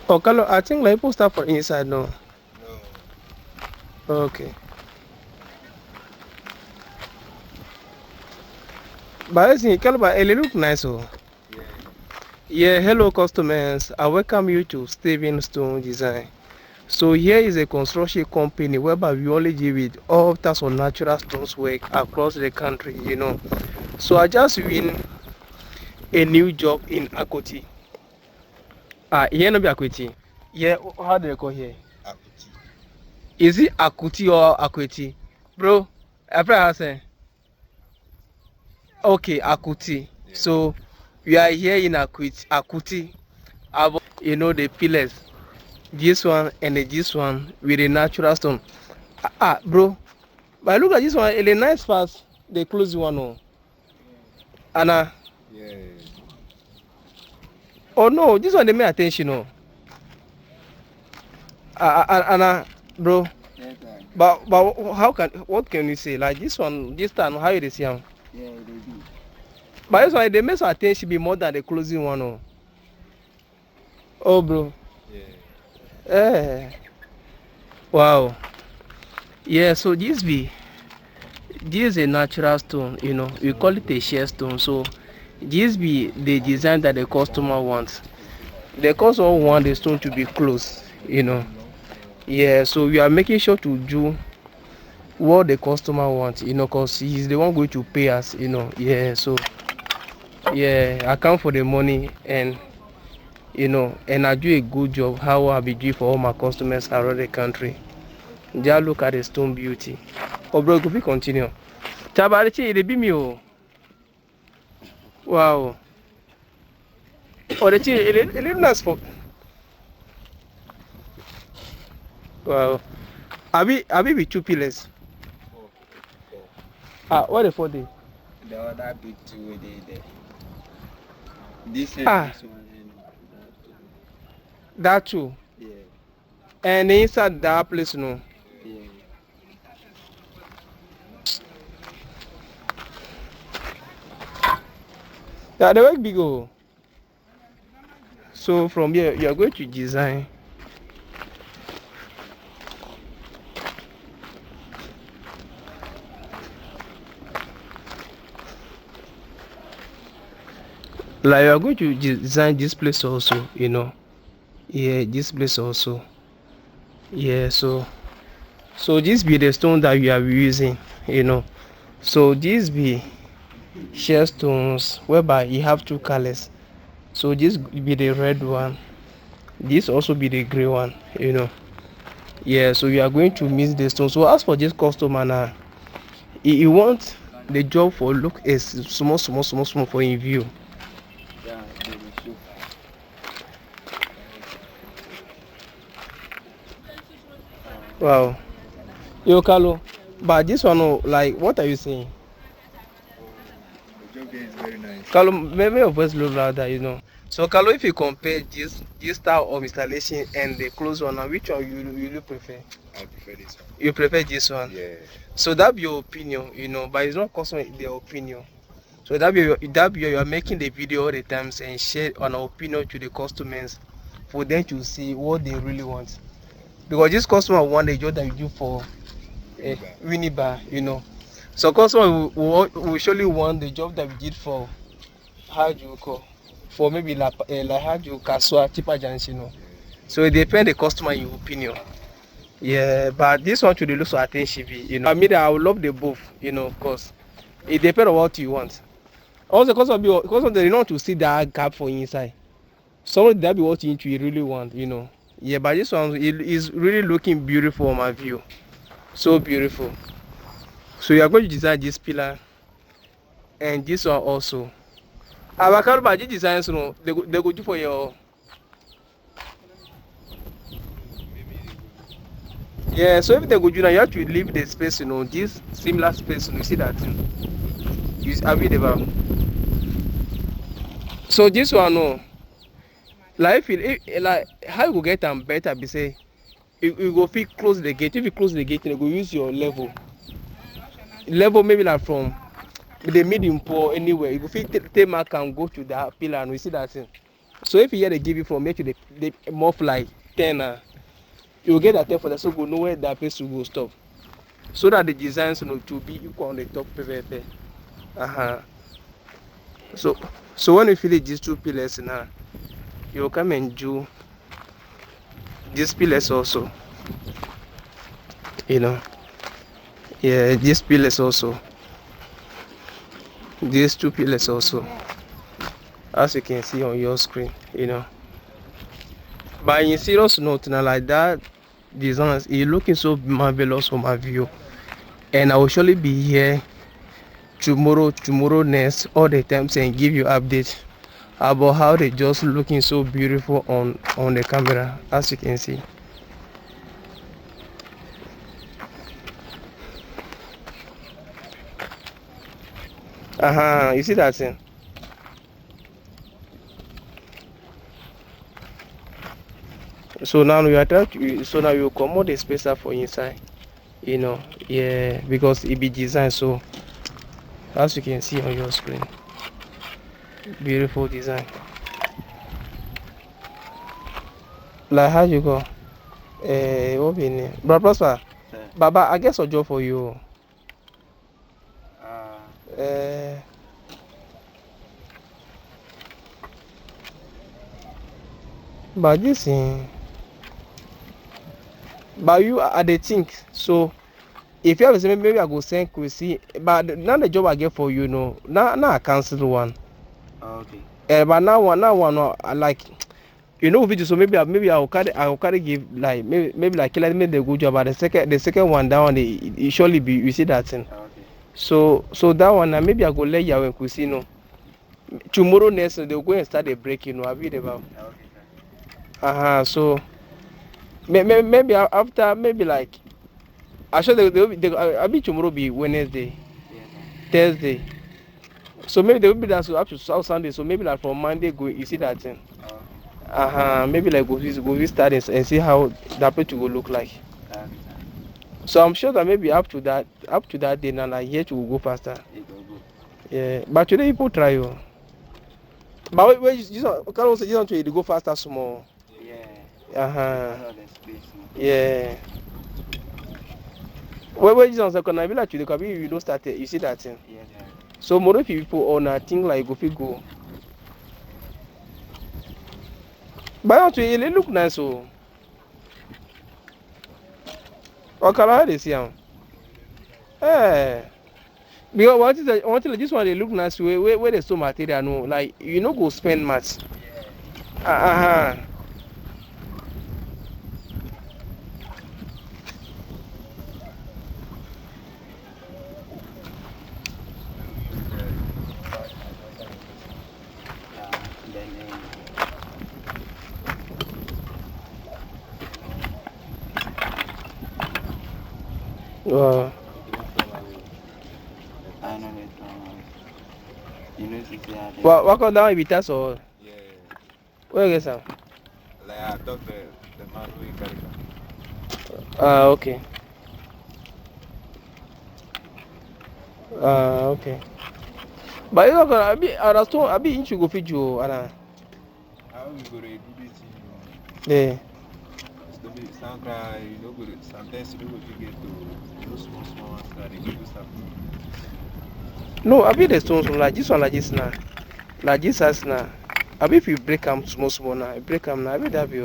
Oh, color. I think like people start for inside no. No. Okay. But I think color, but it look nice. Oh. Yeah. Yeah. Hello, customers. I welcome you to Steven Stone Design. So here is a construction company whereby we only deal with all types of natural stones work across the country. So I just win a new job in Akoti. Here no be Akweti. Yeah, how do they call here? Akuti. Is it Akuti or Akweti? Bro, I probably say, okay, Akuti. Yeah. So we are here in Akuti. About, the pillars. This one and this one with a natural stone. Bro, but look at this one, a nice pass. They close one. Oh. Anna. Yeah. Oh no, this one they make attention. Oh. Anna, bro. Yes, sir. But what can you say? Like this one, this time, how you see him? Yeah, they do. But this one, they make some attention be more than the closing one. Oh bro. Yeah. Eh. Wow. Yeah, so this is a natural stone, we call it a shear stone. So this be the design that the customer wants. The customer want the stone to be close. Yeah, so we are making sure to do what the customer wants, because he's the one going to pay us, yeah. So yeah, I count for the money, and and I do a good job how I be doing for all my customers around the country. Just look at the stone beauty. Oh bro, could we continue? Tabarichi, it be me. Oh. Wow. Oh, the thing, it nice for. Wow. Abi with 2 pillars. Four. Four. What the 4 day? The other big two they there. This is Ah, this one and that too. yeah. And inside that place, no. Yeah. Yeah, the work big. Oh. So from here, you are going to design. Like you are going to design this place also. Yeah, this place also. Yeah, so this be the stone that you are using. So this be shear stones whereby you have 2 colors. So this be the red one, this also be the gray one. Yeah, so you are going to mix the stone. So as for this customer now, he want the job for look is small for in view. Yeah, they will show. Wow. Yo Carlo, but this one, oh, like what are you saying? The job there is very nice. Carlo, maybe your voice low louder. So Carlo, if you compare this style of installation and the close one, now which one you prefer? I prefer this one. You prefer this one? Yeah. So that be your opinion, but it's not customer their opinion. So that be you are making the video all the times and share an opinion to the customers for them to see what they really want. Because this customer want the job that you do for Winnie Bar. So customer will surely want the job that we did for how do you call for maybe like how do you Kasua cheaper junction. So it depends the customer in your opinion. Yeah, but this one should look so attention. I mean, I would love the both, because it depends on what you want. Also, because they don't want to see that gap for inside. Some that be what you really want. Yeah, but this one it is really looking beautiful on my view. So beautiful. So you are going to design this pillar and this one also. Our Karuba designs, they go do for your. Yeah, so if they go do now, you have to leave the space, this similar space, you see that thing. You have it about. So this one, no. Like like how you go get them better be say you go fit close the gate. If you close the gate, you go use your level maybe like from the medium pour anywhere. You go fit take mark and go to that pillar and we see that thing. So if you hear they give you from make you the more like 10, you will get that 10 for the so go know where that place will stop. So that the designs to be equal on the top PVP. So when you finish these 2 pillars now, you will come and do these pillars also. Yeah, these pillars also. These 2 pillars also. As you can see on your screen, But in serious note, now like that design is looking so marvelous for my view. And I will surely be here tomorrow next all the times and give you updates about how they just looking so beautiful on the camera, as you can see. You see that thing? So now you attach, so now you come out the spacer for inside, yeah, because it be designed so, as you can see on your screen, beautiful design. Like how you go, what be name? Brother Prosper, Baba, I guess a job for you. But this thing, but you are the think so. If you have a maybe I go send Chrissy, but now the job I get for you, now I cancel one. Okay. But now one, I like, video. So maybe I'll carry give like maybe like kill made a good job. But the second one, that one it surely be you see that thing. Okay. So that one maybe I go let you and Chrissy tomorrow next they'll go and start the break. I'll be about. Okay. So maybe after maybe like. Actually, I'll be tomorrow be Wednesday, Thursday. So maybe they will be there so up to Sunday. So maybe like from Monday go you see that thing. Maybe like go start and see how that place will look like. So I'm sure that maybe up to that day now like here to go faster. Yeah, but today people try you. But wait, you can also you want to go faster small. Yeah. Yeah. Where you can be like you can be you don't start it. You see that thing. So more people on a thing like go. But actually it look nice so. What color they see am? Because what is this one they look nice where there's so material no like you no go spend much. What come down with us or? Yeah. Where is it? Like I talked to the man who carry it. Okay. Okay. But you know, I be into go fit you, Anna. How we go to do this? Yeah. Sometimes you don't go to get to those small ones that they do stuff. No, I be the stones like this one like this now. Like this as now. I be if you break them small now, break them now, I be that be.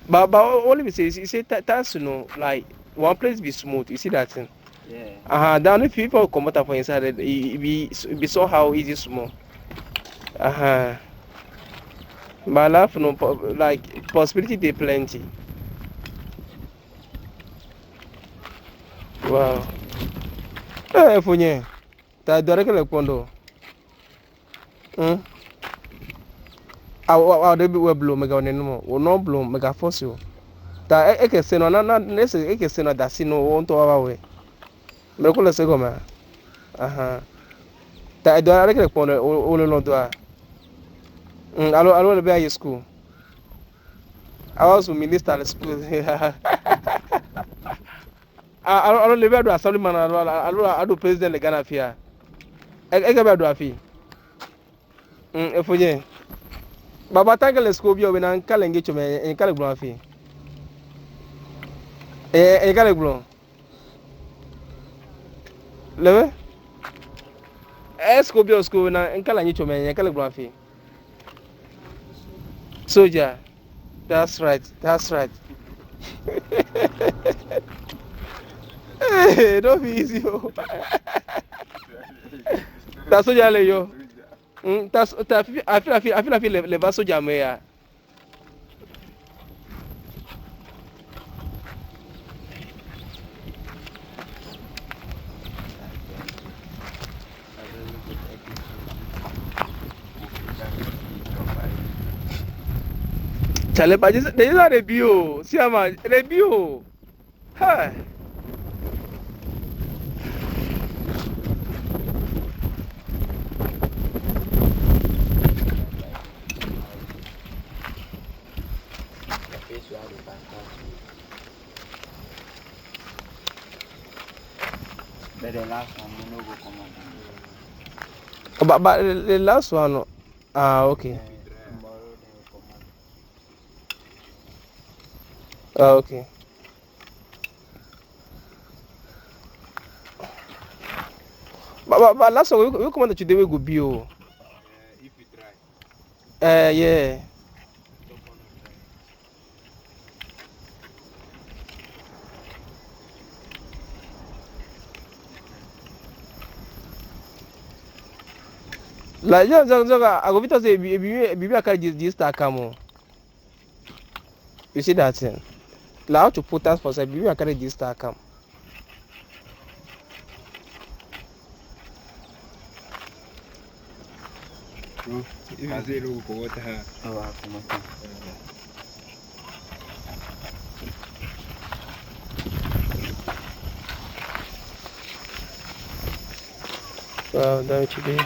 But only we say you say that's like one place be smooth. You see that thing? Yeah. Down if people come out for inside it be somehow easy small. But life like possibility they plenty. Wow. Funye. Ta direct le kondo. They be we blow mega no o no blow mega force you. Ta e ke se no na nese e ke se no da si no won to wa we. Me ko le se go ma. Ta direct le kondo o le no do a. Alo le be high school. I was minister at school. I don't live at Assemblyman. I do president the Ghana Fia. I get back to a fee. If we Baba tangle le school bi o na nkala nge chome nkala gbon afi. Nkala gbon. Lewe? School bi o school na nkala nge chome nkala gbon afi. Soldier. That's right. That's right. Hey, don't be easy. Oh. That's soldier le yo. That's I feel le va soldier me ya. Chale ba just they are review. See ama review. Hi. But the last one, we no go come on. But the last one. Ah, okay. Tomorrow they will come on. Ah, okay. But last one we come on today we go be oh. If you try. Yeah. Like just I go fit say be I carry this star camo. You see that thing? Like how to put us for say be I carry this star cam. Bro, if you say no go comot her. Oh, I comot her. Well, don't you be.